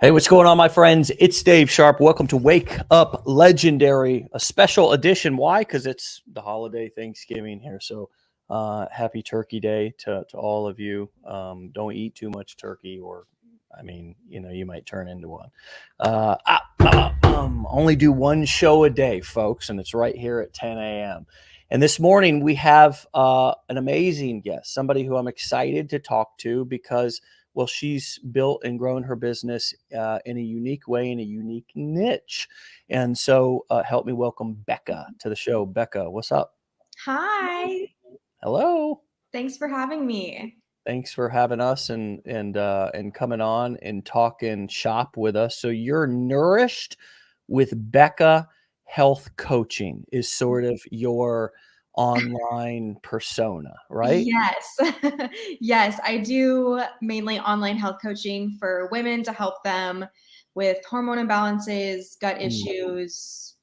Hey, what's going on, my friends? It's Dave Sharpe. Welcome to Wake Up Legendary, a special edition. Why? Because it's the holiday Thanksgiving here. So happy Turkey Day to all of you. Don't eat too much turkey or, you might turn into one. Only do one show a day, folks, and it's right here at 10 a.m. And this morning we have an amazing guest, somebody who I'm excited to talk to because she's built and grown her business in a unique way, in a unique niche. And so help me welcome Becca to the show. Becca, what's up? Hi. Hello. Thanks for having me. Thanks for having us and coming on and talking shop with us. So you're nourished with Becca Health Coaching is sort of your online persona, right? Yes. Yes, I do mainly online health coaching for women to help them with hormone imbalances, gut Mm. issues,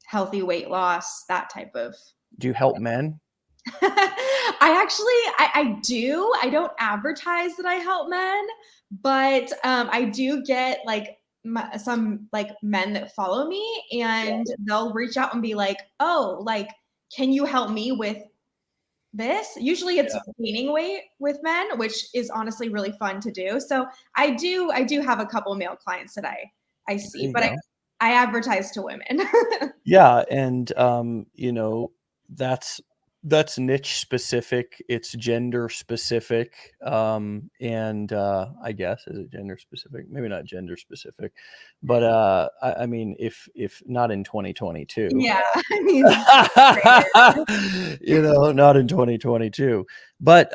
healthy weight loss, that type of. Do you help men? I do. I don't advertise that I help men, but I do get like some like men that follow me, and they'll reach out and be like, "Oh, like, can you help me with this?" Usually it's gaining weight with men, which is honestly really fun to do. So I do have a couple male clients that I There see, you but go. I advertise to women. Yeah, and that's niche specific, it's gender specific, and I guess is it gender specific? Maybe not gender specific, but I mean, if not in 2022, Yeah, I mean, not in 2022, but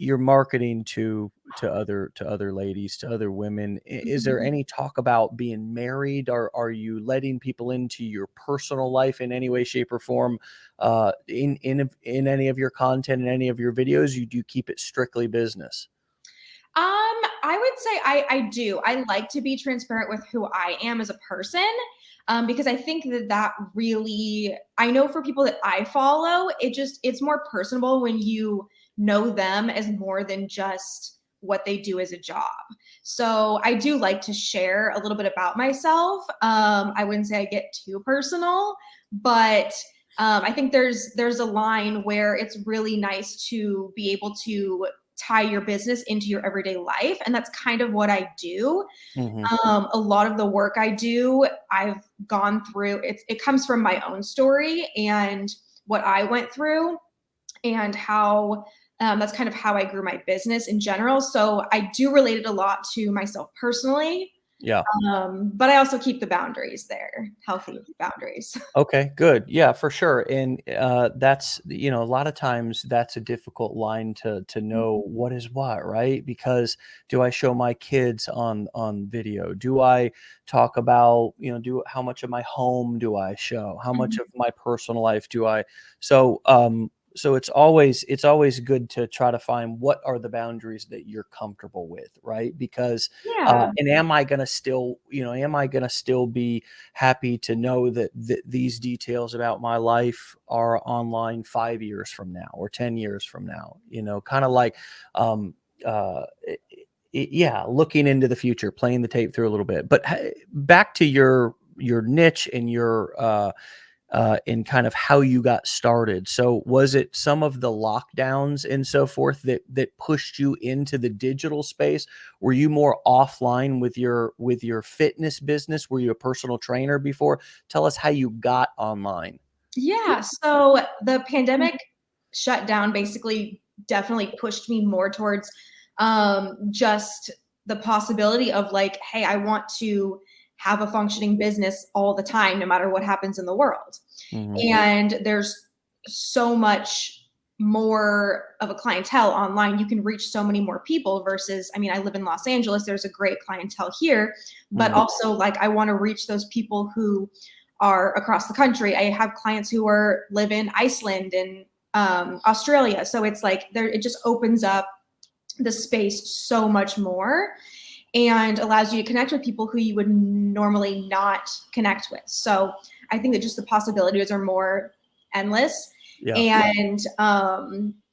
you're marketing to other ladies, to other women. Is there any talk about being married? Are you letting people into your personal life in any way, shape, or form? In any of your content, in any of your videos, you do keep it strictly business? I would say I do. I like to be transparent with who I am as a person, because I think that really, I know for people that I follow, it's more personable when you know them as more than just what they do as a job. So I do like to share a little bit about myself. I wouldn't say I get too personal, but I think there's a line where it's really nice to be able to tie your business into your everyday life. And that's kind of what I do. Hmm. A lot of the work I do, I've gone through, it comes from my own story and what I went through and how that's kind of how I grew my business in general. So I do relate it a lot to myself personally. Yeah. But I also keep the boundaries there, healthy boundaries. Okay, good. Yeah, for sure. And that's, a lot of times that's a difficult line to know what is what, right? Because do I show my kids on video? Do I talk about, do how much of my home do I show? How much Mhm. of my personal life do I? So it's always good to try to find what are the boundaries that you're comfortable with, right? Because Yeah. and am I gonna still be happy to know that these details about my life are online 5 years from now or 10 years from now, kind of like, um, uh, yeah, looking into the future, playing the tape through a little bit. But back to your niche and and kind of how you got started. So was it some of the lockdowns and so forth that pushed you into the digital space? Were you more offline with your fitness business? Were you a personal trainer before? Tell us how you got online. Yeah. So the pandemic shut down basically definitely pushed me more towards just the possibility of like, hey, I want to have a functioning business all the time, no matter what happens in the world. Mhm. And there's so much more of a clientele online. You can reach so many more people versus, I mean, I live in Los Angeles. There's a great clientele here, but Mhm. also like I want to reach those people who are across the country. I have clients who live in Iceland and Australia. So it's like it just opens up the space so much more and allows you to connect with people who you would normally not connect with. So I think that just the possibilities are more endless, Yeah. and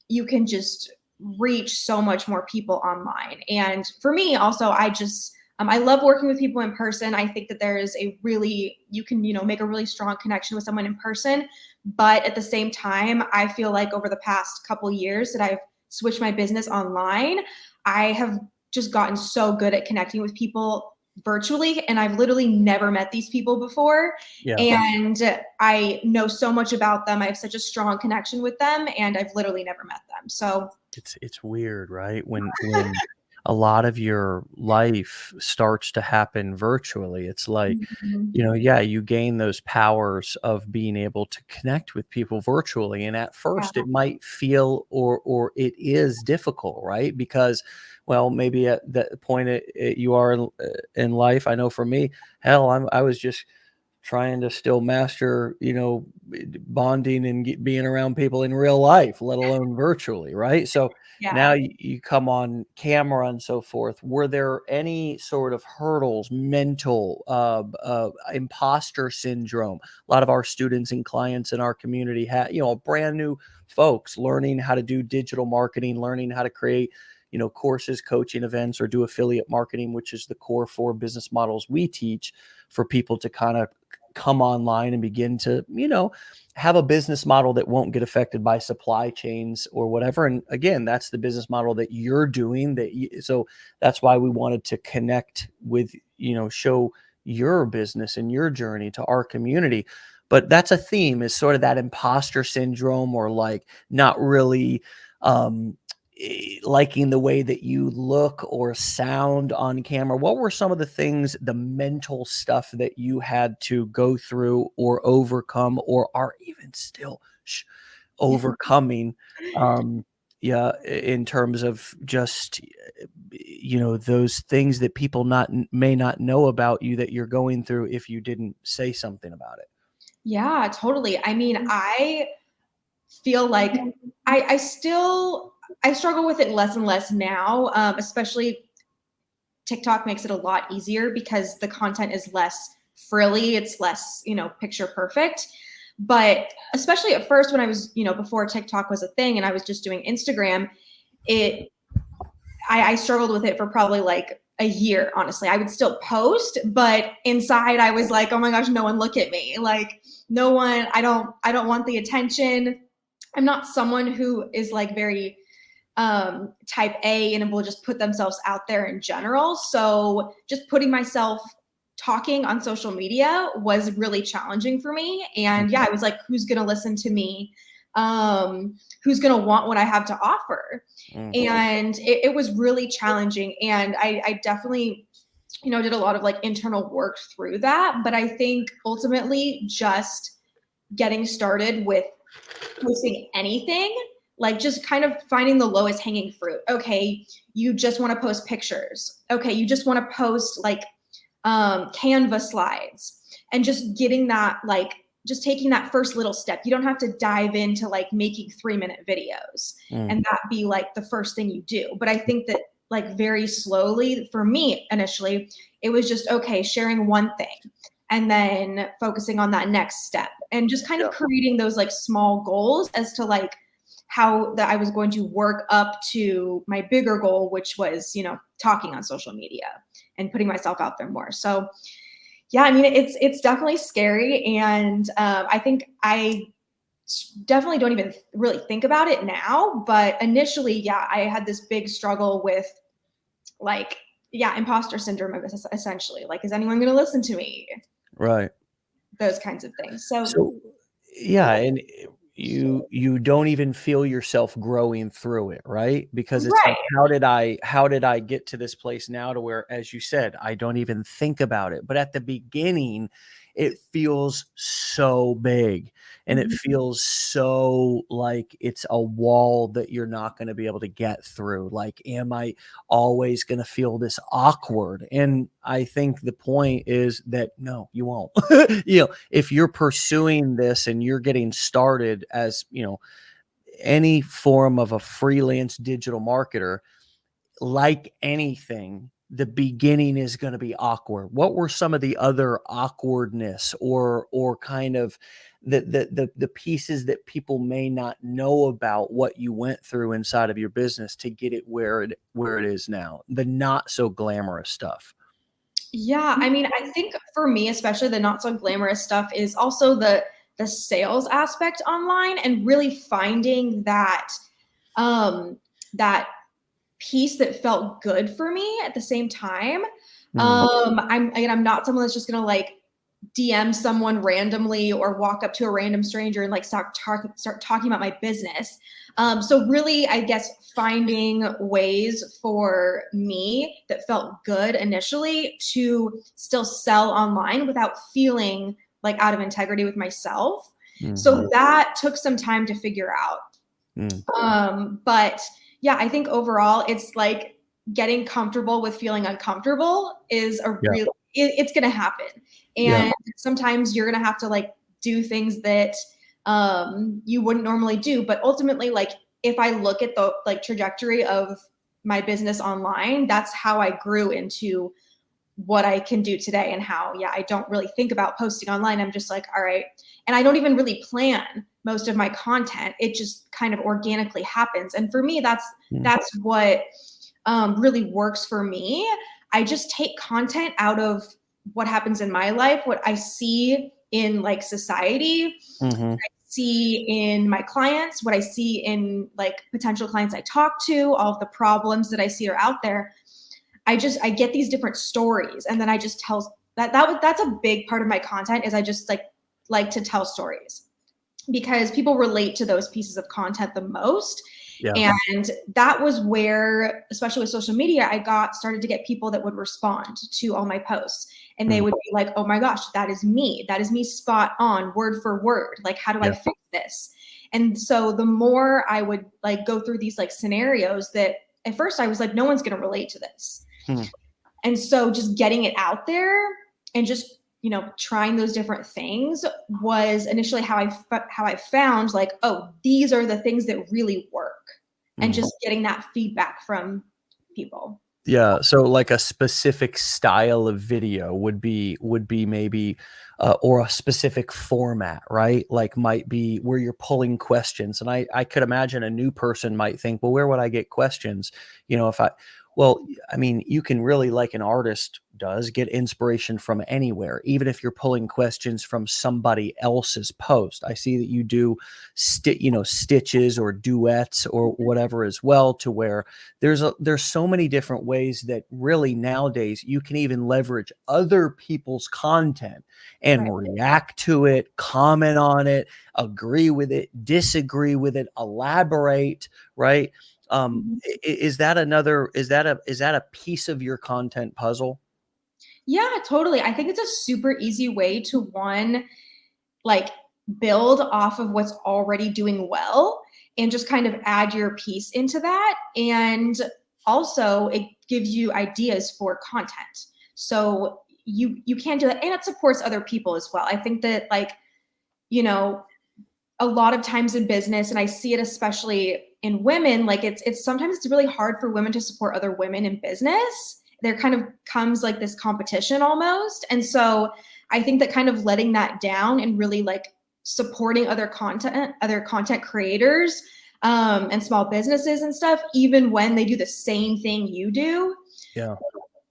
you can just reach so much more people online. And for me also, I love working with people in person. I think that there is you can, make a really strong connection with someone in person. But at the same time, I feel like over the past couple years that I've switched my business online, I have just gotten so good at connecting with people virtually. And I've literally never met these people before. Yeah. And I know so much about them. I have such a strong connection with them, and I've literally never met them. So It's weird, right? When a lot of your life starts to happen virtually, it's like, mhm. yeah, you gain those powers of being able to connect with people virtually. And at Yeah, first it might feel or it is difficult, right? Because, well, maybe at that point you are in life. I know for me, hell, I was just trying to still master, bonding and being around people in real life, let alone virtually, right? So now yeah. you come on camera and so forth. Were there any sort of hurdles, mental, imposter syndrome? A lot of our students and clients in our community have, brand new folks learning how to do digital marketing, learning how to create, courses, coaching events, or do affiliate marketing, which is the core 4 business models we teach for people to kind of come online and begin to, have a business model that won't get affected by supply chains or whatever. And again, that's the business model that you're doing so that's why we wanted to connect with, show your business and your journey to our community. But that's a theme, is sort of that imposter syndrome, or like not really, um, liking the way that you look or sound on camera. What were some of the things, the mental stuff that you had to go through or overcome, or are even still overcoming? Yeah, in terms of just, those things that people may not know about you that you're going through if you didn't say something about it. Yeah, totally. I mean, I feel like I struggle with it less and less now, especially TikTok makes it a lot easier because the content is less frilly, it's less, picture perfect. But especially at first when I was, before TikTok was a thing and I was just doing Instagram, it I struggled with it for probably like a year, honestly. I would still post, but inside I was like, oh my gosh, no one look at me. Like no one, I don't want the attention. I'm not someone who is like very type A and will just put themselves out there in general. So just putting myself talking on social media was really challenging for me. And yeah, I was like, who's going to listen to me? Who's going to want what I have to offer? Mm, And it was really challenging. And I definitely, did a lot of like internal work through that. But I think ultimately just getting started with posting anything, like just kind of finding the lowest hanging fruit. Okay, you just want to post pictures. Okay, you just want to post like Canva slides, and just getting that, like just taking that first little step. You don't have to dive into like making 3-minute videos mm, and that be like the first thing you do. But I think that like very slowly, for me initially, it was just okay, sharing one thing and then focusing on that next step and just kind of yeah. creating those like small goals as to like how that I was going to work up to my bigger goal, which was, talking on social media and putting myself out there more. So yeah, I mean, it's definitely scary. And I think I definitely don't even really think about it now. But initially, yeah, I had this big struggle with like, yeah, imposter syndrome essentially. Like, is anyone going to listen to me? Right. Those kinds of things. So So, yeah, and you don't even feel yourself growing through it, right? Because it's like, right. how did I get to this place now to where, as you said, I don't even think about it. But at the beginning, it feels so big, and it Mhm. feels so like it's a wall that you're not going to be able to get through. Like, am I always going to feel this awkward? And I think the point is that no, you won't. If you're pursuing this and you're getting started as, any form of a freelance digital marketer, like anything, the beginning is going to be awkward. What were some of the other awkwardness or kind of the pieces that people may not know about what you went through inside of your business to get it where it is now? The not so glamorous stuff. Yeah, I mean, I think for me, especially the not so glamorous stuff is also the sales aspect online and really finding that that piece that felt good for me at the same time. I'm not someone that's just gonna like DM someone randomly or walk up to a random stranger and like start talking about my business. So really, I guess finding ways for me that felt good initially to still sell online without feeling like out of integrity with myself. So that took some time to figure out. But yeah, I think overall it's like getting comfortable with feeling uncomfortable is a Yeah. real, it's going to happen. Yeah. And sometimes you're going to have to like do things that you wouldn't normally do. But ultimately, like if I look at the like trajectory of my business online, that's how I grew into what I can do today and how, yeah, I don't really think about posting online. I'm just like, all right. And I don't even really plan most of my content. It just kind of organically happens. And for me, that's what really works for me. I just take content out of what happens in my life, what I see in like society, what I see in my clients, what I see in like potential clients I talk to, all of the problems that I see are out there. I get these different stories, and then I just tell that's a big part of my content is I just like to tell stories because people relate to those pieces of content the most. Yeah. And that was where, especially with social media, I started to get people that would respond to all my posts, and they would be like, oh my gosh, that is me spot on, word for word, like how do I fix this? And so the more I would like go through these like scenarios that at first I was like, no one's going to relate to this. And so just getting it out there and just, you know, trying those different things was initially how I found like, oh, these are the things that really work, and just getting that feedback from people. Yeah, so like a specific style of video would be maybe or a specific format, right? Like might be where you're pulling questions. And I could imagine a new person might think, well, where would I get questions? You know, if I well, I mean, you can really, like an artist does, get inspiration from anywhere, even if you're pulling questions from somebody else's post. I see that you do stitches or duets or whatever as well, to where there's so many different ways that really nowadays you can even leverage other people's content and react to it, comment on it, agree with it, disagree with it, elaborate, right? Is that a piece of your content puzzle? Yeah, totally. I think it's a super easy way to like build off of what's already doing well and just kind of add your piece into that. And also it gives you ideas for content. So you can do that, and it supports other people as well. I think that like, you know, a lot of times in business, and I see it especially in women, like it's sometimes it's really hard for women to support other women in business. There kind of comes like this competition almost. And so I think that kind of letting that down and really like supporting other content creators and small businesses and stuff, even when they do the same thing you do, Yeah.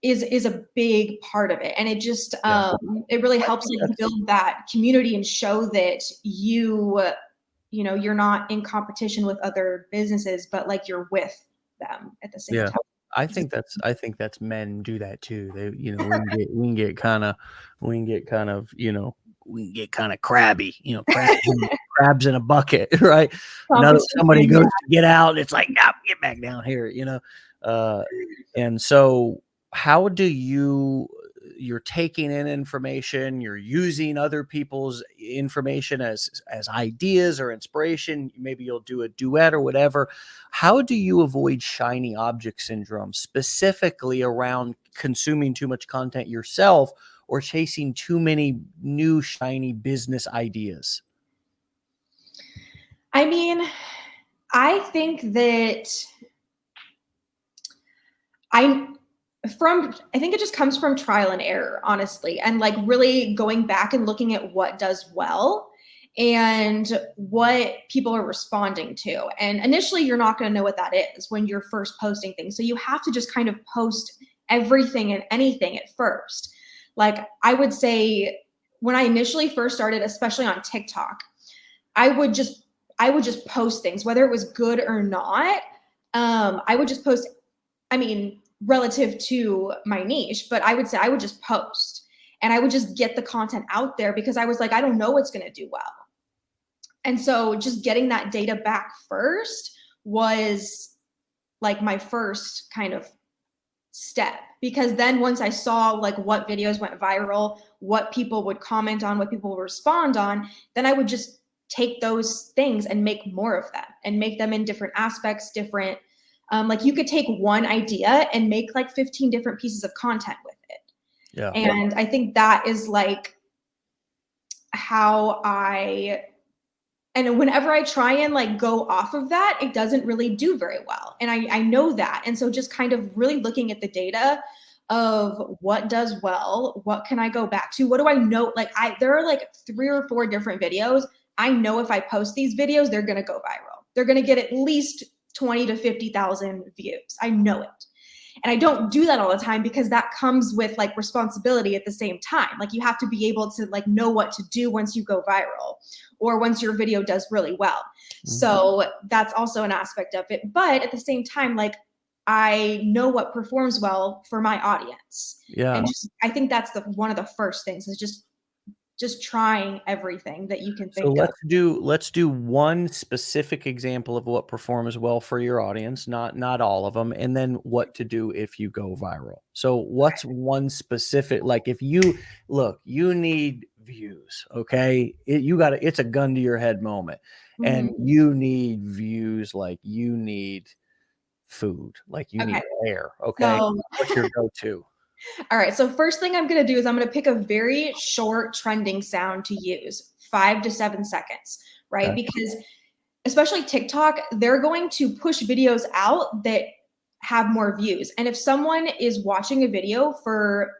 is a big part of it. And it just Yeah. it really helps like build that community and show that you know, you're not in competition with other businesses, but like you're with them at the same Yeah. time. I think that's men do that too. They, we can get kind of we can get kind of, we can get kind of crabby, crabs in a bucket, right? Another somebody Competition. goes to get out, and it's like, no, get back down here. Uh, and so how do you're taking in information, you're using other people's information as ideas or inspiration. Maybe you'll do a duet or whatever. How do you avoid shiny object syndrome, specifically around consuming too much content yourself or chasing too many new shiny business ideas? I mean, I think that I I think it just comes from trial and error, honestly, and like really going back and looking at what does well and what people are responding to. And initially, you're not going to know what that is when you're first posting things. So you have to just kind of post everything and anything at first. Like I would say when I initially first started, especially on TikTok, I would just post things, whether it was good or not. I would just post, I mean, relative to my niche, but I would say I would just post and I would just get the content out there because I was like, I don't know what's going to do well. And so just getting that data back first was like my first kind of step, because then once I saw like what videos went viral, what people would comment on, what people would respond on, then I would just take those things and make more of them and make them in different aspects, different, like you could take one idea and make like 15 different pieces of content with it. Yeah. And I think that is like how and whenever I try and like go off of that, it doesn't really do very well. And I know that. And so just kind of really looking at the data of what does well, what can I go back to? What do I know? Like there are like 3 or 4 different videos. I know if I post these videos, they're going to go viral. They're going to get at least 20 to 50,000 views. I know it. And I don't do that all the time because that comes with like responsibility at the same time. Like you have to be able to like know what to do once you go viral or once your video does really well. Mm-hmm. So that's also an aspect of it. But at the same time, like I know what performs well for my audience. Yeah. And I think that's one of the first things is just trying everything that you can think of. So let's do one specific example of what performs well for your audience, not all of them, and then what to do if you go viral. So what's one specific, like if you need views, okay? It's a gun to your head moment. Mm-hmm. And you need views, like you need food, like you need air, okay? So, what's your go-to? All right. So first thing I'm going to do is I'm going to pick a very short trending sound to use, 5 to 7 seconds, right? Okay. Because especially TikTok, they're going to push videos out that have more views. And if someone is watching a video for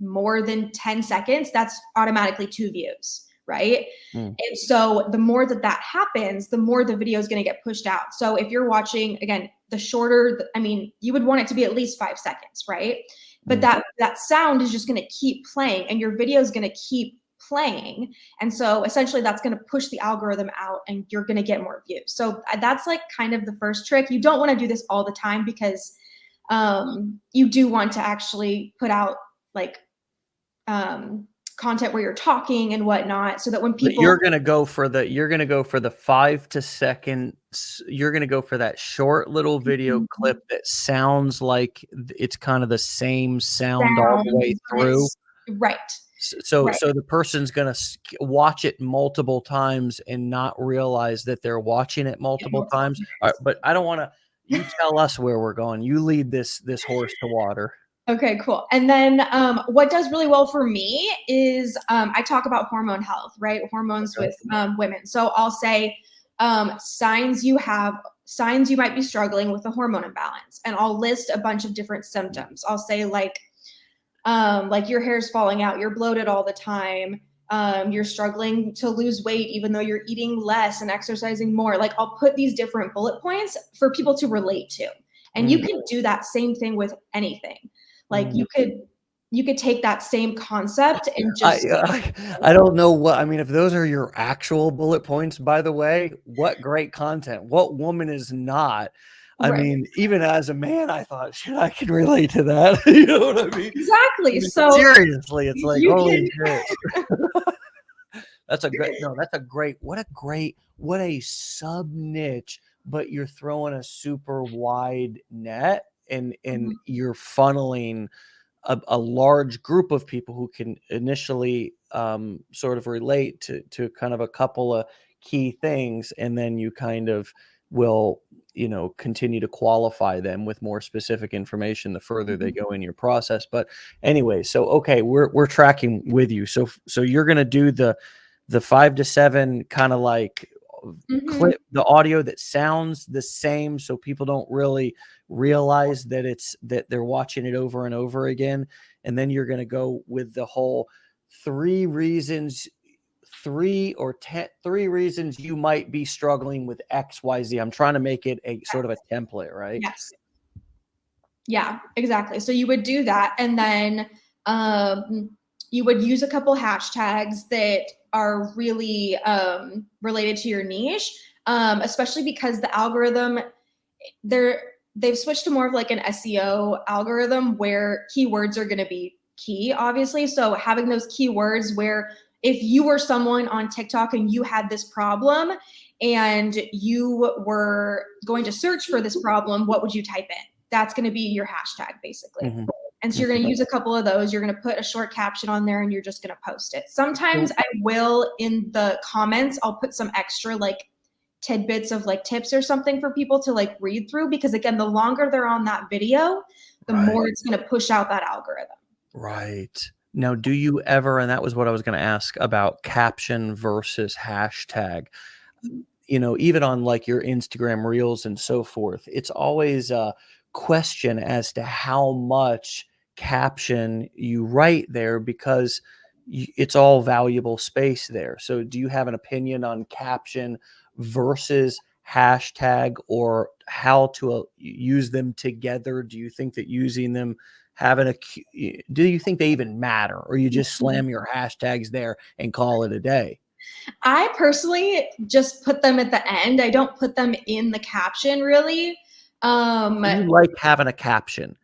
more than 10 seconds, that's automatically 2 views, right? And so the more that happens, the more the video is going to get pushed out. So if you're watching, again, the shorter, I mean, you would want it to be at least 5 seconds, right? But that sound is just going to keep playing and your video is going to keep playing. And so essentially that's going to push the algorithm out and you're going to get more views. So that's like kind of the first trick. You don't want to do this all the time because you do want to actually put out like content where you're talking and whatnot, so that when people, you're going to go for the 5 to second, you're going to go for that short little video clip that sounds like it's kind of the same sound all the way through. Right. So the person's going to watch it multiple times and not realize that they're watching it multiple times. All right, but I don't want to, you tell us where we're going. You lead this horse to water. Okay, cool. And then what does really well for me is I talk about hormone health, right? Hormones with women. So I'll say signs you might be struggling with a hormone imbalance. And I'll list a bunch of different symptoms. I'll say like your hair's falling out, you're bloated all the time, you're struggling to lose weight even though you're eating less and exercising more. Like I'll put these different bullet points for people to relate to. And you can do that same thing with anything. Like you could take that same concept and just I don't know what, I mean, if those are your actual bullet points, by the way, what great content. What woman is not? I mean, even as a man, I thought, shit, I can relate to that. You know what I mean? Exactly. I mean, so seriously, it's like, holy shit. What a sub niche, but you're throwing a super wide net and you're funneling a large group of people who can initially sort of relate to kind of a couple of key things, and then you kind of will, continue to qualify them with more specific information the further they go in your process. But anyway, so okay, we're tracking with you. So you're gonna do the 5 to 7 kind of like clip, the audio that sounds the same, so people don't really realize that they're watching it over and over again, and then you're going to go with the whole three reasons, three reasons you might be struggling with XYZ. I'm trying to make it a sort of a template, right? Yes. Yeah, exactly. So you would do that, and then you would use a couple hashtags that are really related to your niche, especially because the algorithm, they've switched to more of like an SEO algorithm where keywords are going to be key, obviously. So having those keywords where if you were someone on TikTok and you had this problem and you were going to search for this problem, what would you type in? That's going to be your hashtag, basically. Mm-hmm. And so you're going to use a couple of those. You're going to put a short caption on there and you're just going to post it. Sometimes I will, in the comments, I'll put some extra like tidbits of like tips or something for people to like read through, because again, the longer they're on that video, the more it's going to push out that algorithm. Right. Now, do you ever, and that was what I was going to ask about caption versus hashtag, even on like your Instagram reels and so forth, it's always a question as to how much caption you write there, because it's all valuable space there. So do you have an opinion on caption versus hashtag, or how to use them together? Do you think that using them do you think they even matter, or you just slam your hashtags there and call it a day? I personally just put them at the end. I don't put them in the caption really. You like having a caption?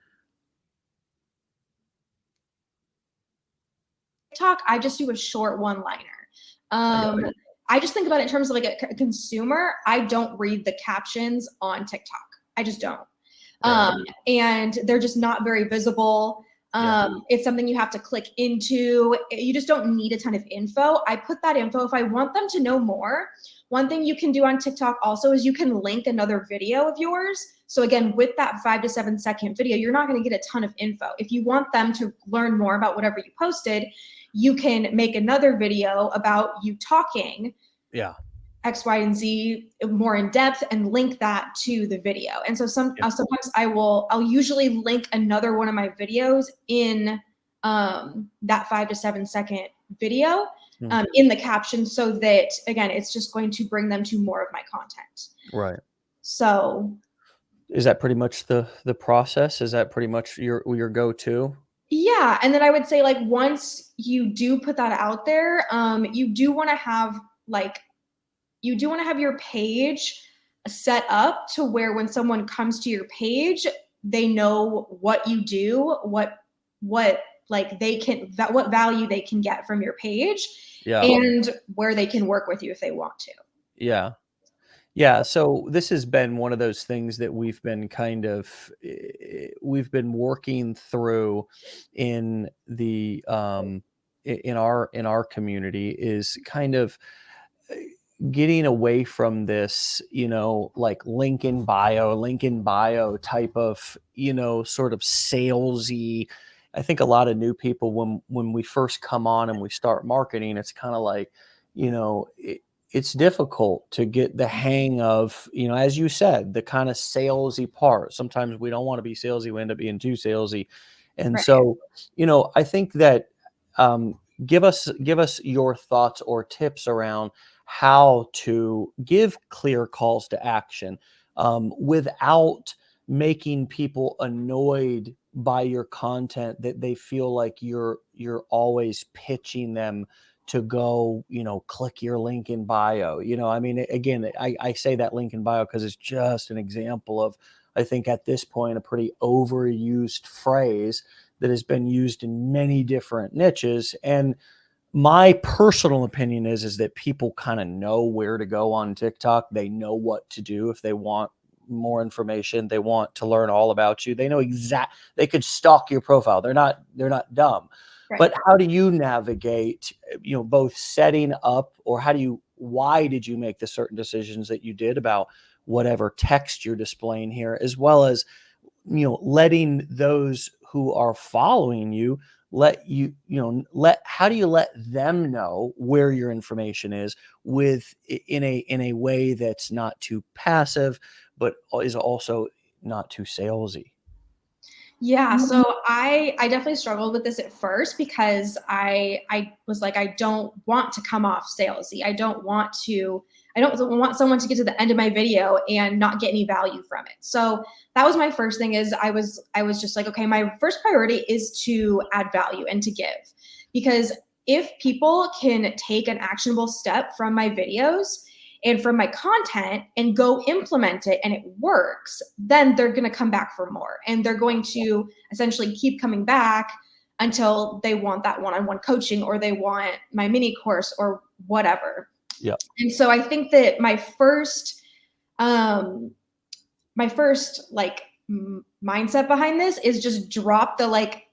TikTok, I just do a short one-liner. I just think about it in terms of like a consumer. I don't read the captions on TikTok. I just don't. And they're just not very visible. It's something you have to click into. You just don't need a ton of info. I put that info if I want them to know more. One thing you can do on TikTok also is you can link another video of yours. So again, with that 5 to 7 second video, you're not going to get a ton of info. If you want them to learn more about whatever you posted, you can make another video about you talking X, Y, and Z more in depth and link that to the video. And so sometimes I'll usually link another one of my videos in that 5 to 7 second video in the caption, so that again, it's just going to bring them to more of my content. Right. So is that pretty much the process? Is that pretty much your go-to? Yeah. And then I would say, like, once you do put that out there, you do want to have your page set up to where when someone comes to your page, they know what you do, what value they can get from your page, and where they can work with you if they want to. Yeah. So this has been one of those things that we've been working through in the in our community, is kind of getting away from this, like link in bio type of, sort of salesy. I think a lot of new people, when we first come on and we start marketing, it's kind of like, it's difficult to get the hang of, as you said, the kind of salesy part. Sometimes we don't want to be salesy. We end up being too salesy. And so, I think that give us your thoughts or tips around how to give clear calls to action without making people annoyed by your content, that they feel like you're always pitching them to go, click your link in bio. I mean, again, I say that link in bio because it's just an example of, I think at this point, a pretty overused phrase that has been used in many different niches. And my personal opinion is that people kind of know where to go on TikTok. They know what to do if they want more information. They want to learn all about you. They know they could stalk your profile. They're not dumb. Right. But how do you navigate, both setting up, or why did you make the certain decisions that you did about whatever text you're displaying here, as well as, letting those who are following you, how do you let them know where your information is in a way that's not too passive, but is also not too salesy? Yeah, so I definitely struggled with this at first because I was like, I don't want to come off salesy. I don't want someone to get to the end of my video and not get any value from it. So that was my first thing. Is I was just like, okay, my first priority is to add value and to give. Because if people can take an actionable step from my videos and from my content and go implement it and it works, then they're going to come back for more. And they're going to essentially keep coming back until they want that one-on-one coaching or they want my mini course or whatever. Yeah. And so I think that my first like mindset behind this is just drop the like,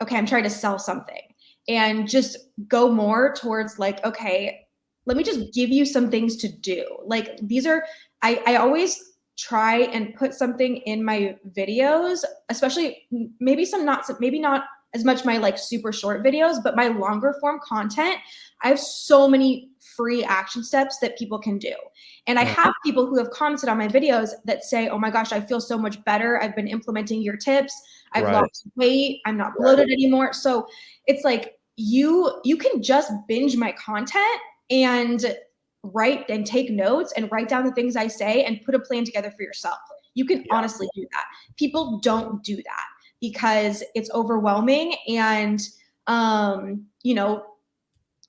okay, I'm trying to sell something, and just go more towards like, okay, let me just give you some things to do. Like these are, I always try and put something in my videos, especially maybe not as much my like super short videos, but my longer form content. I have so many free action steps that people can do. And I have people who have commented on my videos that say, oh my gosh, I feel so much better. I've been implementing your tips. I've lost weight. I'm not bloated anymore. So it's like you can just binge my content and write and take notes and write down the things I say and put a plan together for yourself. You can honestly do that. People don't do that because it's overwhelming, and you know,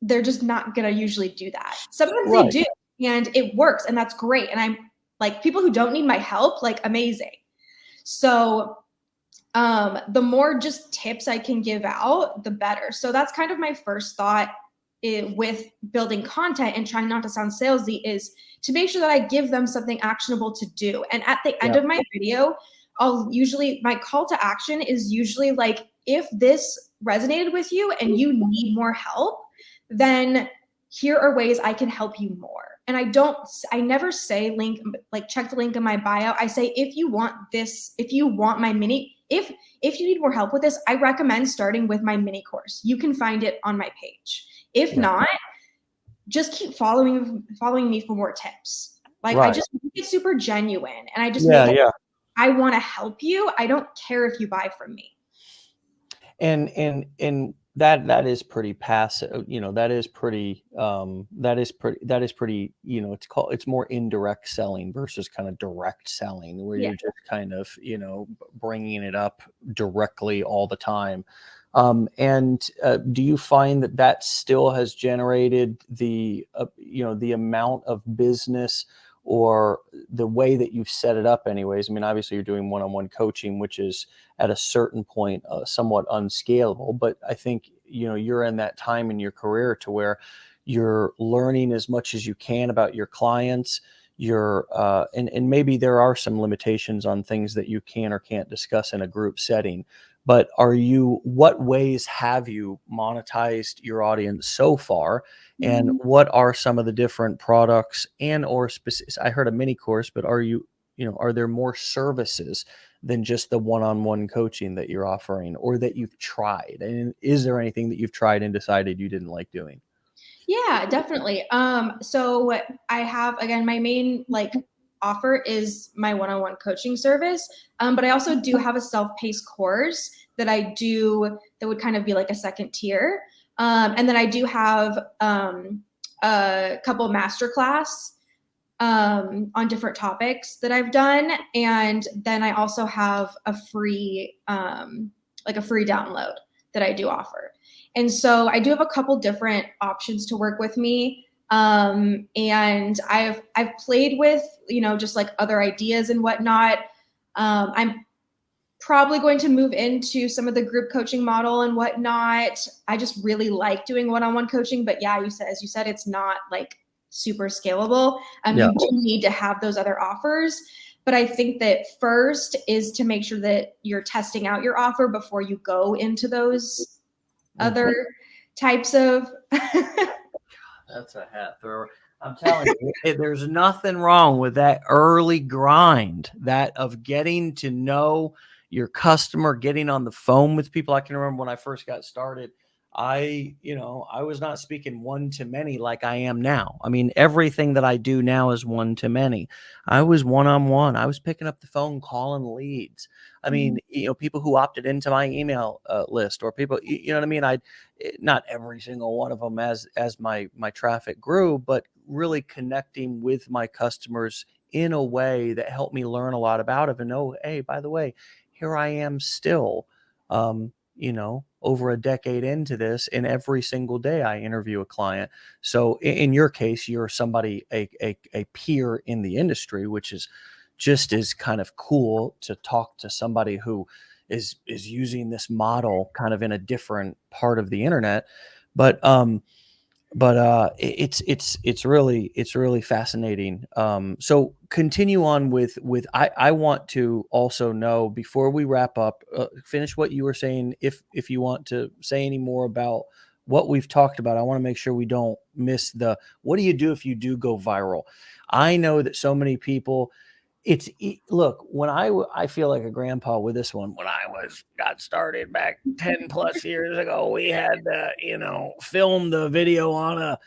they're just not gonna usually do that. Sometimes they do, and it works, and that's great. And I'm like, people who don't need my help, like, amazing. So the more just tips I can give out, the better. So that's kind of my first thought with building content and trying not to sound salesy, is to make sure that I give them something actionable to do. And at the end of my video, my call to action is usually like, if this resonated with you and you need more help, then here are ways I can help you more. And I never say check the link in my bio. I say, if you want my mini, if you need more help with this, I recommend starting with my mini course. You can find it on my page. If not, just keep following me for more tips. Like I just make it super genuine, and I just I want to help you. I don't care if you buy from me. And that is pretty passive, that is pretty, it's more indirect selling versus kind of direct selling, where you're just kind of, bringing it up directly all the time. And do you find that still has generated the amount of business, or the way that you've set it up anyways? I mean, obviously you're doing one-on-one coaching, which is at a certain point somewhat unscalable, but I think, you're in that time in your career to where you're learning as much as you can about your clients. And maybe there are some limitations on things that you can or can't discuss in a group setting, but what ways have you monetized your audience so far? And what are some of the different products or specific? I heard a mini course, but are there more services than just the one-on-one coaching that you're offering, or that you've tried? And is there anything that you've tried and decided you didn't like doing? Yeah, definitely. So I have, again, my main offer is my one-on-one coaching service. But I also do have a self-paced course that I do that would kind of be like a second tier. And then I do have a couple masterclass on different topics that I've done. And then I also have a free download that I do offer. And so I do have a couple different options to work with me. And I've played with, just like other ideas and whatnot. I'm probably going to move into some of the group coaching model and whatnot. I just really like doing one-on-one coaching, but yeah, as you said, it's not like super scalable. You do need to have those other offers. But I think that first is to make sure that you're testing out your offer before you go into those other types of. That's a hat thrower. I'm telling you, there's nothing wrong with that early grind, that of getting to know your customer, getting on the phone with people. I can remember when I first got started, I was not speaking one to many like I am now. I mean, everything that I do now is one to many. I was one on one. I was picking up the phone, calling leads. I mean, Mhm. people who opted into my email list, or people, you know what I mean? Not every single one of them as my traffic grew, but really connecting with my customers in a way that helped me learn a lot about it. And oh, hey, by the way, here I am still. Over a decade into this, and every single day I interview a client. So in your case, you're somebody, a peer in the industry, which is just as kind of cool to talk to somebody who is using this model kind of in a different part of the internet. But it's really fascinating. So continue on with I want to also know, before we wrap up, finish what you were saying. If you want to say any more about what we've talked about, I want to make sure we don't miss the, what do you do if you do go viral? I know that so many people, look, when I feel like a grandpa with this one. When I got started back 10 plus years ago, we had to, film the video on a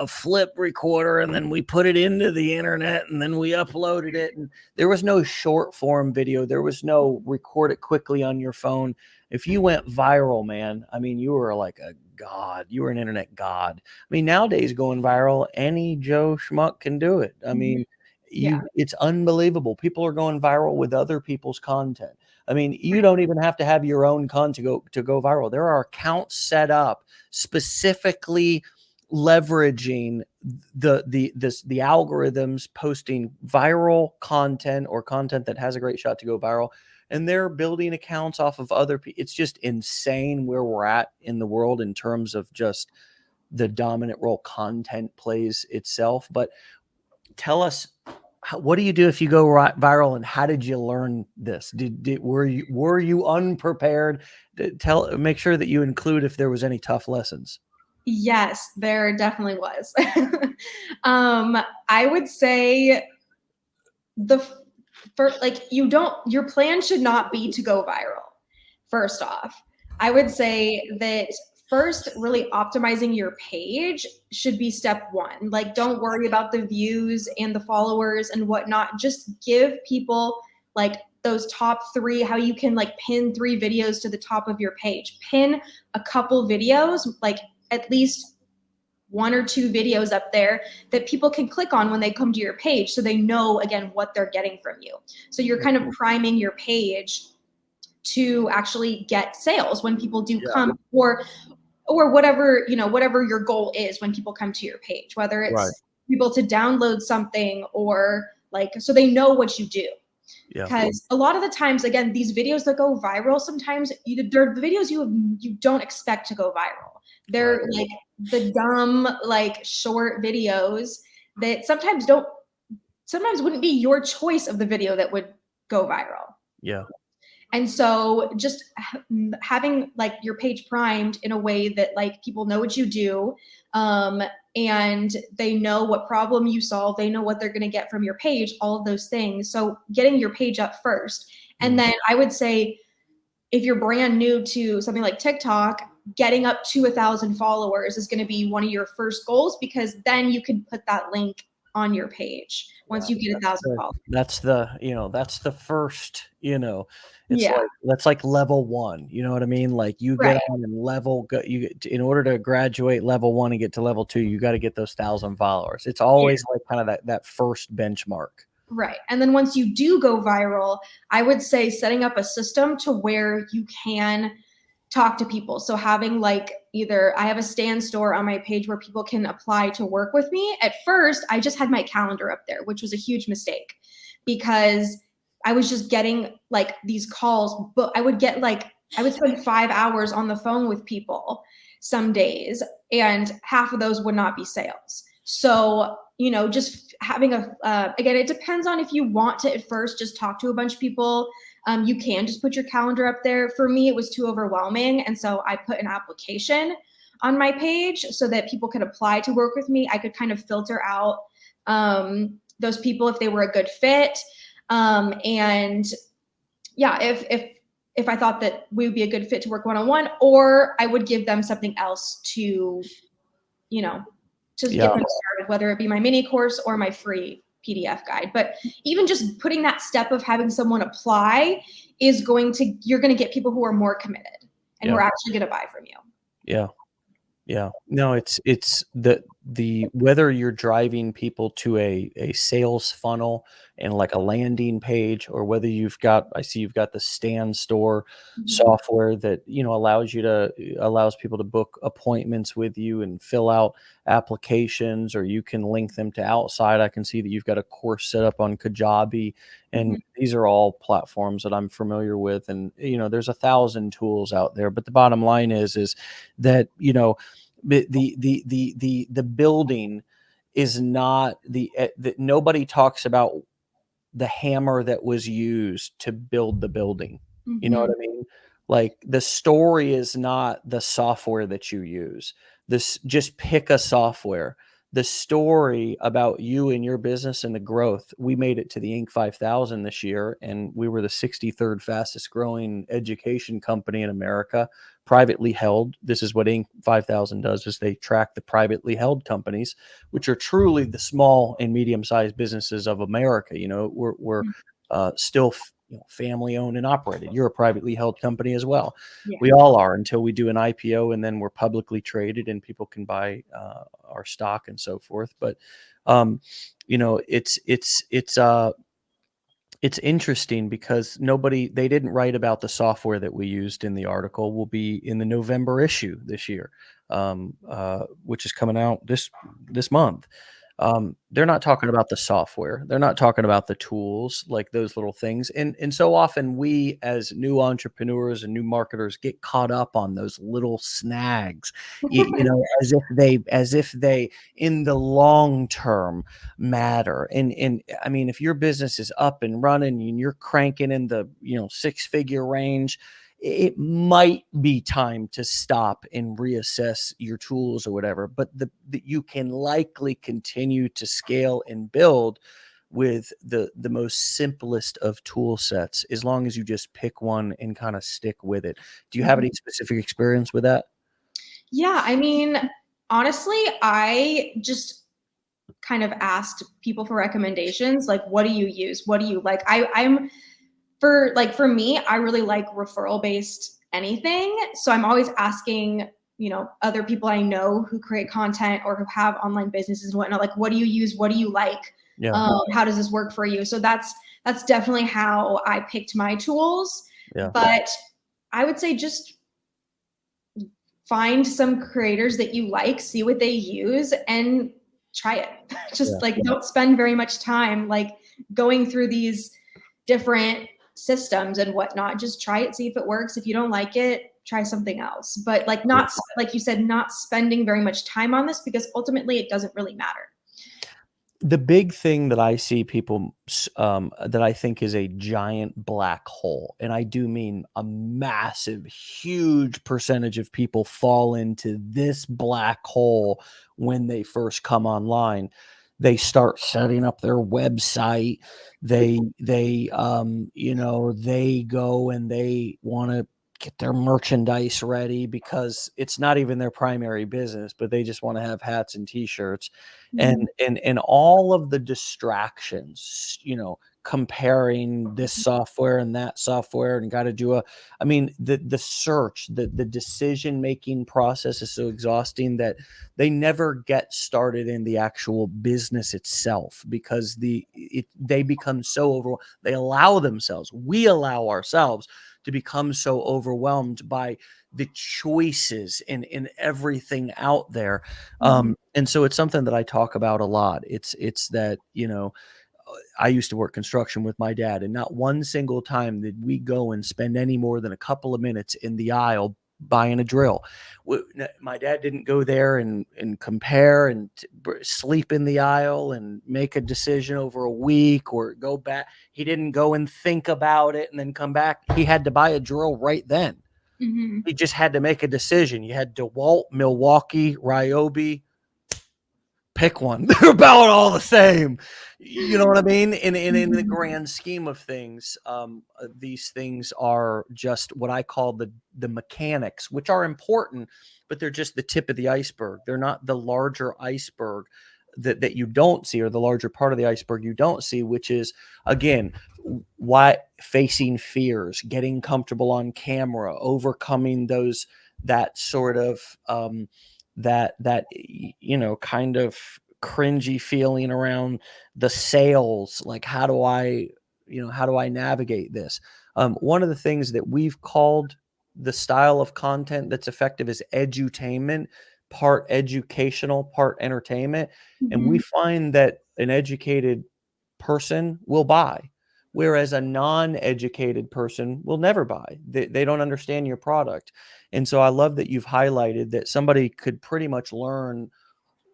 flip recorder, and then we put it into the internet, and then we uploaded it. And there was no short form video. There was no record it quickly on your phone. If you went viral, man, I mean, you were like a god. You were an internet god. I mean, nowadays, going viral, any Joe Schmuck can do it. I Mhm. mean, Yeah. it's unbelievable. People are going viral with other people's content. I mean, you don't even have to have your own content to go viral. There are accounts set up specifically leveraging the algorithms, posting viral content, or content that has a great shot to go viral, and they're building accounts off of other people. It's just insane where we're at in the world in terms of just the dominant role content plays itself. But tell us, what do you do if you go viral, and how did you learn this? Were you unprepared? Make sure that you include if there was any tough lessons. Yes, there definitely was. I would say the for like you don't your plan should not be to go viral. First off, I would say that first, really optimizing your page should be step one. Like, don't worry about the views and the followers and whatnot. Just give people like those top three, how you can like pin 3 videos to the top of your page. Pin a couple videos, like at least 1 or 2 videos up there that people can click on when they come to your page, so they know again what they're getting from you. So you're kind of priming your page to actually get sales when people do Yeah. come, or whatever your goal is when people come to your page, whether Right. it's people to download something, or like so they know what you do. Yeah. Because a lot of the times, again, these videos that go viral, sometimes they're the videos you don't expect to go viral. Right. They're like the dumb, like short videos that sometimes wouldn't be your choice of the video that would go viral. Yeah. And so just having like your page primed in a way that like people know what you do, um, and they know what problem you solve, they know what they're going to get from your page, all of those things. So getting your page up first. And then I would say, if you're brand new to something like TikTok, getting up to 1,000 followers is going to be one of your first goals, because then you can put that link on your page once Yeah. you get 1,000 followers. That's the first, it's Yeah, like, that's like level one. You know what I mean? Like, you get right. on and in order to graduate level one and get to level two, you got to get those 1,000 followers. It's Yeah. always like kind of that first benchmark. Right. And then once you do go viral, I would say setting up a system to where you can talk to people. So having like either I have a stand store on my page where people can apply to work with me. At first, I just had my calendar up there, which was a huge mistake, because I was just getting like these calls, but I would spend 5 hours on the phone with people some days, and half of those would not be sales. So, just having again, it depends on if you want to at first just talk to a bunch of people. You can just put your calendar up there. For me, it was too overwhelming. And so I put an application on my page so that people could apply to work with me. I could kind of filter out those people if they were a good fit. And yeah, if I thought that we would be a good fit to work one-on-one, or I would give them something else to, you know, to Yeah. get them started, whether it be my mini course or my free PDF guide. But even just putting that step of having someone apply is you're going to get people who are more committed and who Yeah. are actually going to buy from you. Yeah. Yeah. No, it's the whether you're driving people to a sales funnel and like a landing page, or whether I see you've got the Stand Store software that, allows people to book appointments with you and fill out applications, or you can link them to Outside. I can see that you've got a course set up on Kajabi, and these are all platforms that I'm familiar with. And, there's 1,000 tools out there, but the bottom line is that, the building is not that nobody talks about the hammer that was used to build the building. You know what I mean? Like, the story is not the software that you use. Just pick a software. The story about you and your business and the growth. We made it to the Inc. 5000 this year, and we were the 63rd fastest growing education company in America, privately held. This is what Inc. 5000 does, is they track the privately held companies, which are truly the small and medium-sized businesses of America. We're still family owned and operated. You're a privately held company as well. Yeah. We all are, until we do an IPO, and then we're publicly traded and people can buy our stock and so forth. But it's interesting because they didn't write about the software that we used in the article. Will be in the November issue this year, which is coming out this month. They're not talking about the software. They're not talking about the tools, like those little things. And so often we, as new entrepreneurs and new marketers, get caught up on those little snags, as if they in the long term matter. And I mean, if your business is up and running and you're cranking in the, 6-figure range, it might be time to stop and reassess your tools or whatever, but you can likely continue to scale and build with the most simplest of tool sets, as long as you just pick one and kind of stick with it. Do you have any specific experience with that? Yeah, I mean, honestly, I just kind of asked people for recommendations, like, what do you use? What do you like? For me, I really like referral based anything. So I'm always asking, other people I know who create content or who have online businesses and whatnot, like, what do you use? What do you like? Yeah. How does this work for you? So that's definitely how I picked my tools. Yeah. But I would say just find some creators that you like, see what they use, and try it. Just don't spend very much time like going through these different systems and whatnot. Just try it, see if it works. If you don't like it, try something else. But like you said, not spending very much time on this, because ultimately it doesn't really matter. The big thing that I see people that I think is a giant black hole, and I do mean a massive, huge percentage of people fall into this black hole when they first come online. They start setting up their website. They go and they want to get their merchandise ready, because it's not even their primary business, but they just want to have hats and t-shirts, and all of the distractions, comparing this software and that software, and got to do the search, the decision making process is so exhausting that they never get started in the actual business itself, because they become so overwhelmed. We allow ourselves to become so overwhelmed by the choices in everything out there. And so it's something that I talk about a lot. It's that, I used to work construction with my dad, and not one single time did we go and spend any more than a couple of minutes in the aisle buying a drill. My dad didn't go there and compare and sleep in the aisle and make a decision over a week or go back. He didn't go and think about it and then come back. He had to buy a drill right then. He just had to make a decision. You had DeWalt, Milwaukee, Ryobi, pick one. They're about all the same. You know what I mean? In the Mhm. grand scheme of things, these things are just what I call the mechanics, which are important, but they're just the tip of the iceberg. They're not the larger iceberg that you don't see, or the larger part of the iceberg you don't see, which is, again, why facing fears, getting comfortable on camera, overcoming those, that sort of that kind of cringy feeling around the sales. Like, how do I navigate this? One of the things that we've called the style of content that's effective is edutainment, part educational, part entertainment. And we Mhm. find that an educated person will buy, whereas a non-educated person will never buy. They don't understand your product. And so I love that you've highlighted that somebody could pretty much learn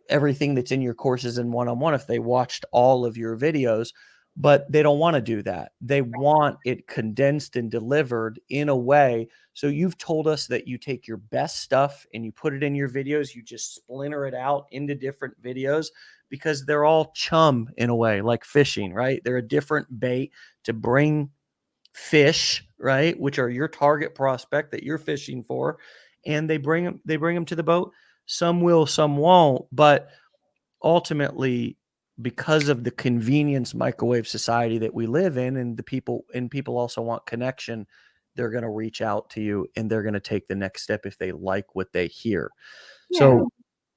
everything that's in your courses in one-on-one if they watched all of your videos, but they don't want to do that. They want it condensed and delivered in a way. So you've told us that you take your best stuff and you put it in your videos, you just splinter it out into different videos, because they're all chum in a way, like fishing, right? They're a different bait to bring fish, right, which are your target prospect that you're fishing for, and they bring them to the boat. Some will, some won't, but ultimately, because of the convenience microwave society that we live in, and people also want connection, they're going to reach out to you and they're going to take the next step if they like what they hear. Yeah. So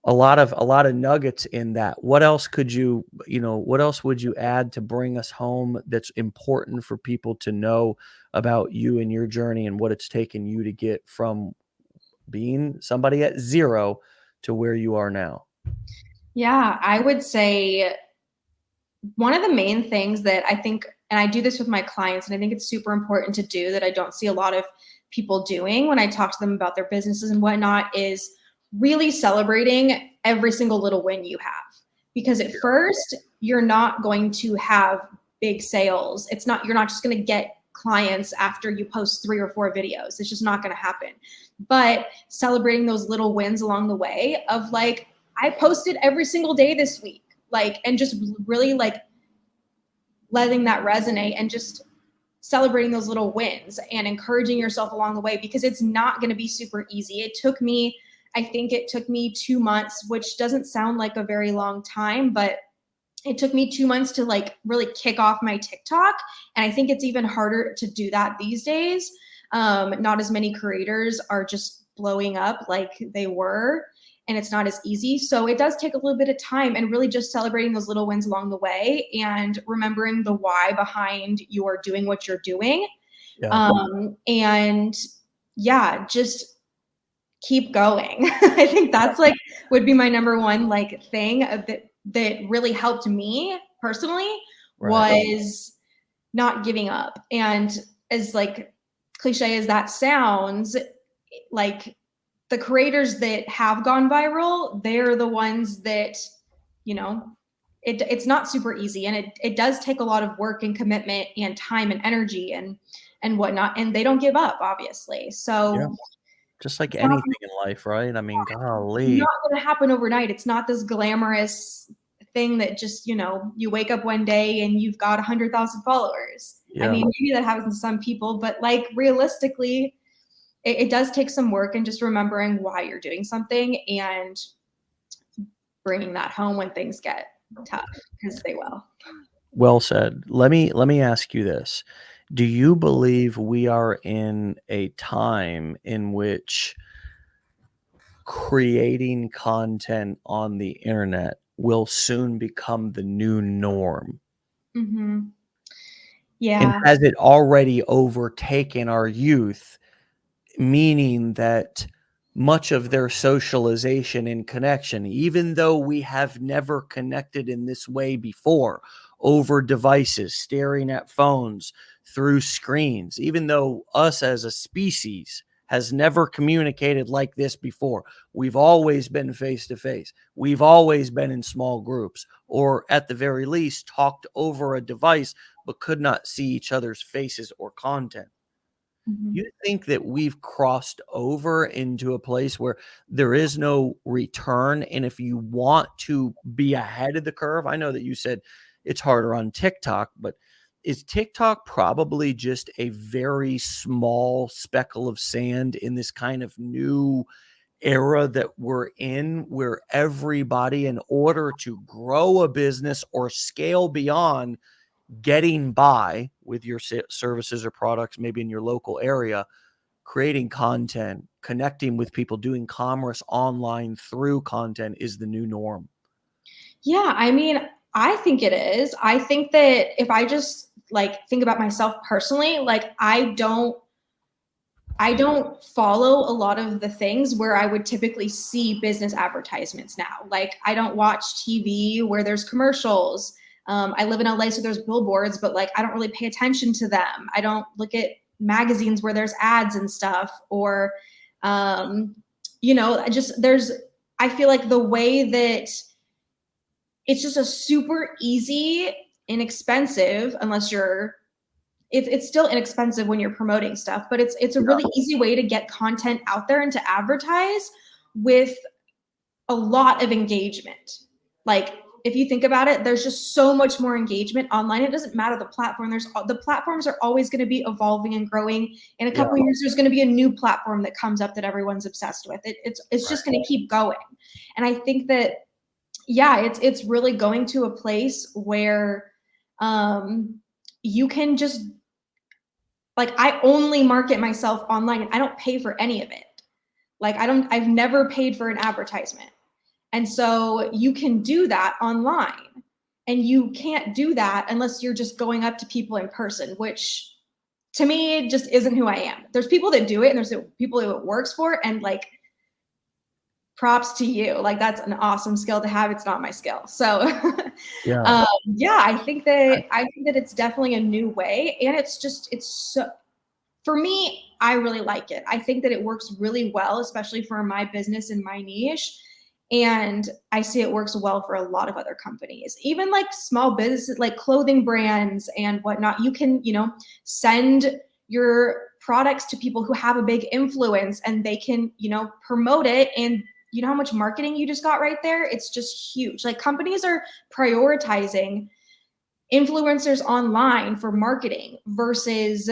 a lot of nuggets in that. What else could what else would you add to bring us home that's important for people to know about you and your journey and what it's taken you to get from being somebody at zero to where you are now? Yeah, I would say one of the main things that I think, and I do this with my clients, and I think it's super important to do that I don't see a lot of people doing when I talk to them about their businesses and whatnot, is really celebrating every single little win you have. Because at first, you're not going to have big sales. You're not just going to get clients after you post 3 or 4 videos. It's just not going to happen. But celebrating those little wins along the way of like, I posted every single day this week, like, and just really like letting that resonate and just celebrating those little wins and encouraging yourself along the way, because it's not going to be super easy. I think it took me 2 months, which doesn't sound like a very long time, but it took me 2 months to like really kick off my TikTok. And I think it's even harder to do that these days. Not as many creators are just blowing up like they were, and it's not as easy. So it does take a little bit of time, and really just celebrating those little wins along the way and remembering the why behind you're doing what you're doing. Yeah. And yeah, just keep going. I think that's like would be my number one like thing that really helped me personally Right. was not giving up. And as like cliche as that sounds, like the creators that have gone viral, they're the ones that, you know, it's not super easy, and it does take a lot of work and commitment and time and energy and whatnot, and they don't give up, obviously. Yeah. So Just like it's not anything in life, right? I mean, golly. not going to happen overnight. It's not this glamorous thing that just, you wake up one day and you've got 100,000 followers. I Yeah. mean, maybe that happens to some people, but like realistically, it does take some work, and just remembering why you're doing something and bringing that home when things get tough, because they will. Well said. Let me ask you this. Do you believe we are in a time in which creating content on the internet will soon become the new norm? Hmm. And Yeah. has it already overtaken our youth, meaning that much of their socialization and connection, even though we have never connected in this way before, over devices, staring at phones, through screens, even though us as a species has never communicated like this before. We've always been face to face. We've always been in small groups, or at the very least, talked over a device, but could not see each other's faces or content. Mhm. You think that we've crossed over into a place where there is no return? And if you want to be ahead of the curve, I know that you said it's harder on TikTok, but is TikTok probably just a very small speckle of sand in this kind of new era that we're in, where everybody, in order to grow a business or scale beyond getting by with your services or products, maybe in your local area, creating content, connecting with people, doing commerce online through content is the new norm? Yeah, I mean, I think it is. I think that if I just like think about myself personally, like I don't follow a lot of the things where I would typically see business advertisements now. Like I don't watch TV where there's commercials. I live in LA, so there's billboards, but like I don't really pay attention to them. I don't look at magazines where there's ads and stuff, or um, I just I feel like the way that it's just a super easy, inexpensive, unless you're it's still inexpensive when you're promoting stuff, but it's a Yeah. really easy way to get content out there and to advertise with a lot of engagement. Like if you think about it, there's just so much more engagement online. It doesn't matter the platform. The platforms are always going to be evolving and growing. In a Yeah. couple of years, there's going to be a new platform that comes up that everyone's obsessed with. It's Right. just going to keep going. And I think that yeah, it's really going to a place where you can just like I only market myself online and I don't pay for any of it. Like I've never paid for an advertisement. And so you can do that online. And you can't do that unless you're just going up to people in person, which to me just isn't who I am. There's people that do it and there's people who it works for, and like props to you. Like that's an awesome skill to have. It's not my skill. So Yeah. yeah, I think that it's definitely a new way, and it's so for me, I really like it. I think that it works really well, especially for my business and my niche. And I see it works well for a lot of other companies, even like small businesses, like clothing brands and whatnot. You can, send your products to people who have a big influence and they can, promote it. And you know how much marketing you just got right there? It's just huge. Like companies are prioritizing influencers online for marketing versus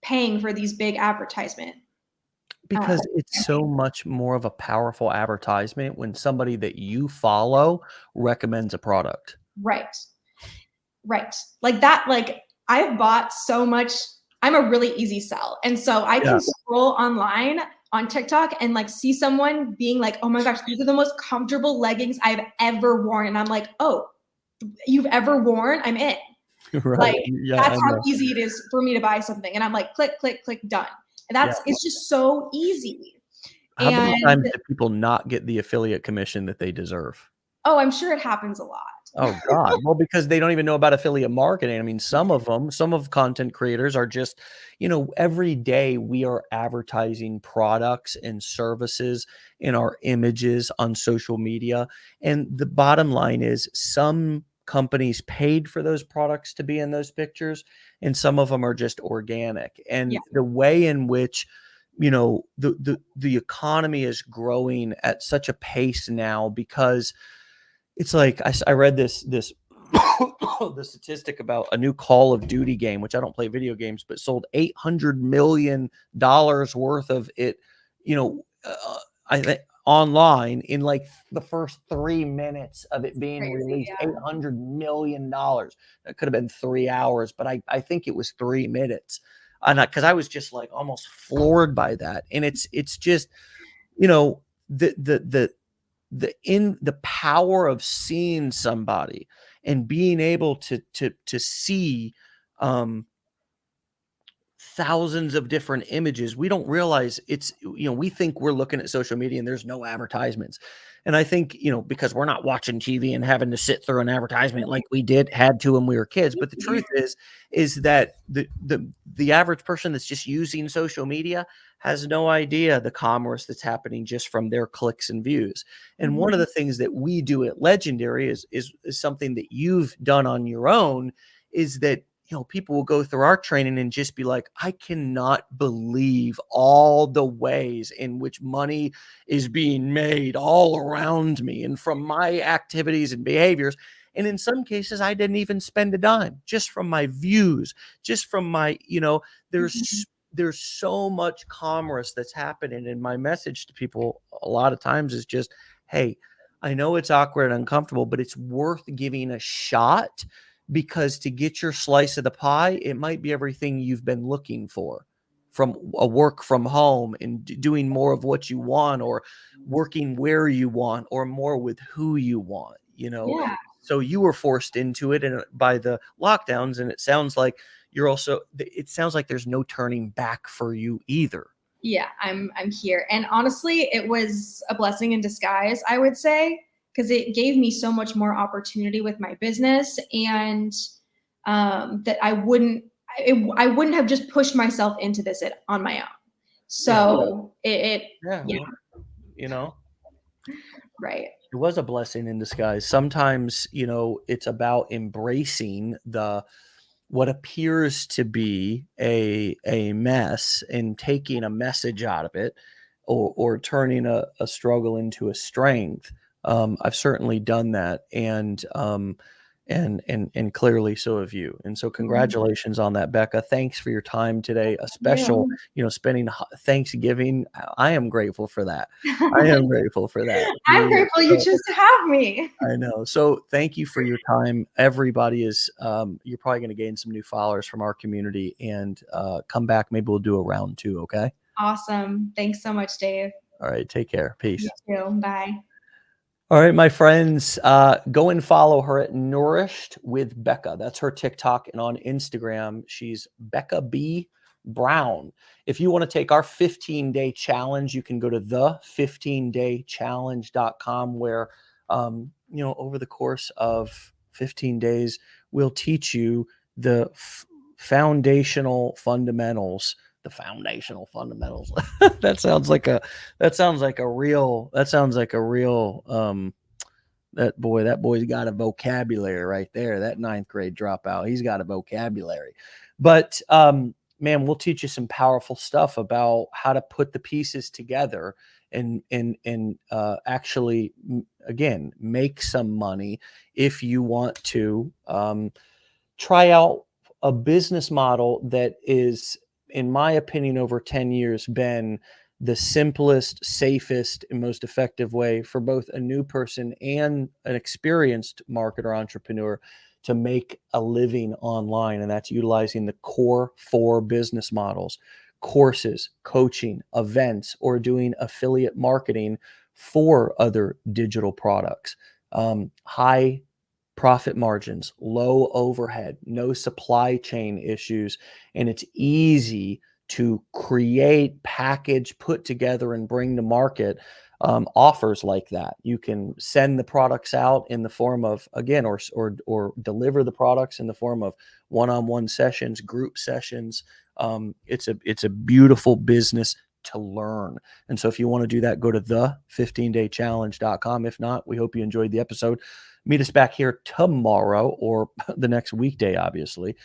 paying for these big advertisement. Because it's so Campaigns. much more of a powerful advertisement when somebody that you follow recommends a product. Right. Right. Like that, like I've bought so much. I'm a really easy sell. And so I Yeah. can scroll online on TikTok and like see someone being like, oh my gosh, these are the most comfortable leggings I've ever worn. And I'm like, oh, you've ever worn? I'm in. Right. Like Yeah, that's I how know. easy it is for me to buy something. And I'm like, click, click, click, done. And Yeah. it's just so easy. How many And times do people not get the affiliate commission that they deserve? oh, I'm sure it happens a lot. Oh god. Well, because they don't even know about affiliate marketing. I mean, some of content creators are just, every day we are advertising products and services in our images on social media. And the bottom line is some companies paid for those products to be in those pictures, and some of them are just organic. Yeah. And the way in which the economy is growing at such a pace now, because it's like I read this the statistic about a new Call of Duty game, which I don't play video games, but sold $800 million worth of it, I think online in like the first 3 minutes of it being Crazy. released. Yeah. $800 million. That could have been 3 hours, but I think it was 3 minutes. And because I was just like almost floored by that. And it's just, you know, the the power of seeing somebody and being able to see um thousands of different images. We don't realize we think we're looking at social media and there's no advertisements. And I think, because we're not watching TV and having to sit through an advertisement like we had to when we were kids. But the truth is that the average person that's just using social media has no idea the commerce that's happening just from their clicks and views. And one of Mhm. the things that we do at Legendary is something that you've done on your own, is that people will go through our training and just be like, I cannot believe all the ways in which money is being made all around me and from my activities and behaviors. And in some cases, I didn't even spend a dime, just from my views, just from my, Mhm. there's so much commerce that's happening. And my message to people a lot of times is just, hey, I know it's awkward and uncomfortable, but it's worth giving a shot, because to get your slice of the pie, it might be everything you've been looking for, from a work from home and doing more of what you want, or working where you want, or more with who you want. Yeah. So you were forced into it, and by the lockdowns, and it sounds like there's no turning back for you either. Yeah, I'm here. And honestly, it was a blessing in disguise, I would say, because it gave me so much more opportunity with my business, and that I wouldn't have just pushed myself into this on my own. Yeah. So Yeah. yeah, Well, you know, right. it was a blessing in disguise. Sometimes, it's about embracing the what appears to be a mess and taking a message out of it, or turning a struggle into a strength. I've certainly done that, and clearly so have you. And so Mhm. congratulations on that, Becca. Thanks for your time today. A special, Yeah. spending Thanksgiving. I am grateful for that. I am grateful for that. I'm grateful you So chose to have me. I know. So thank you for your time. Everybody is, you're probably going to gain some new followers from our community, and come back. Maybe we'll do a round two. Okay. Awesome. Thanks so much, Dave. All right. Take care. You Peace. too. Bye. All right, my friends, go and follow her at Nourished with Becca. That's her TikTok, and on Instagram, she's Becca B. Brown. If you want to take our 15-day challenge, you can go to the15daychallenge.com, where, over the course of 15 days, we'll teach you the foundational fundamentals. The foundational fundamentals. That sounds like a real that boy's got a vocabulary right there. That ninth grade dropout, he's got a vocabulary. But man, we'll teach you some powerful stuff about how to put the pieces together, and actually, again, make some money if you want to. Try out a business model that is, in my opinion, over 10 years, been the simplest, safest, and most effective way for both a new person and an experienced marketer entrepreneur to make a living online. And that's utilizing the core four business models: courses, coaching, events, or doing affiliate marketing for other digital products. High profit margins, low overhead, no supply chain issues, and it's easy to create, package, put together, and bring to market offers like that. You can send the products out in the form of, again, or deliver the products in the form of one-on-one sessions, group sessions. It's a beautiful business to learn. And so if you want to do that, go to the15daychallenge.com. If not, we hope you enjoyed the episode. Meet us back here tomorrow, or the next weekday, obviously.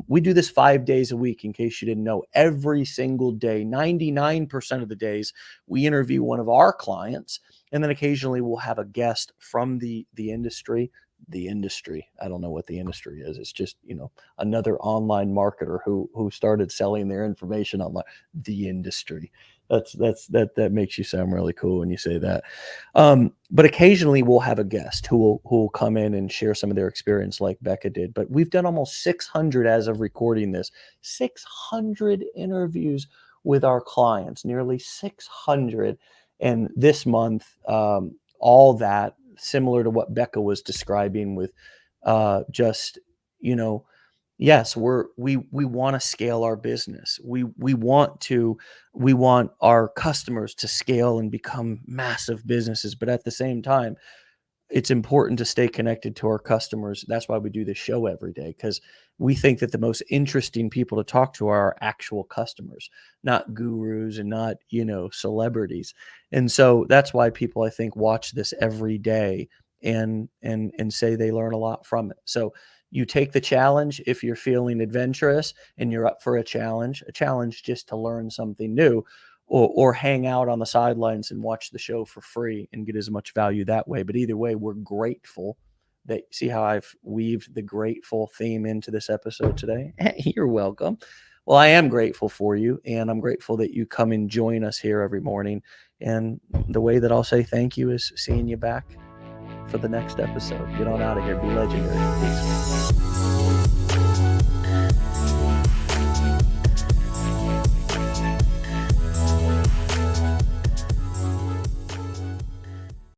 We do this 5 days a week, in case you didn't know. Every single day, 99% of the days, we interview one of our clients, and then occasionally we'll have a guest from the industry. The industry, I don't know what the industry is. It's just, another online marketer who started selling their information online. The industry. That makes you sound really cool when you say that. But occasionally we'll have a guest who will come in and share some of their experience, like Becca did. But we've done almost 600 as of recording this, 600 interviews with our clients, nearly 600. And this month, all that, similar to what Becca was describing, with just, you know, yes, we want to scale our business. We want our customers to scale and become massive businesses, but at the same time, it's important to stay connected to our customers. That's why we do this show every day, because we think that the most interesting people to talk to are our actual customers, not gurus and not, celebrities. And so that's why people, I think, watch this every day and say they learn a lot from it. So, You take the challenge if you're feeling adventurous and you're up for a challenge just to learn something new, or hang out on the sidelines and watch the show for free and get as much value that way. But either way, we're grateful that, see how I've weaved the grateful theme into this episode today? You're welcome. Well, I am grateful for you, and I'm grateful that you come and join us here every morning. And the way that I'll say thank you is seeing you back for the next episode. Get on out of here. Be legendary. Peace.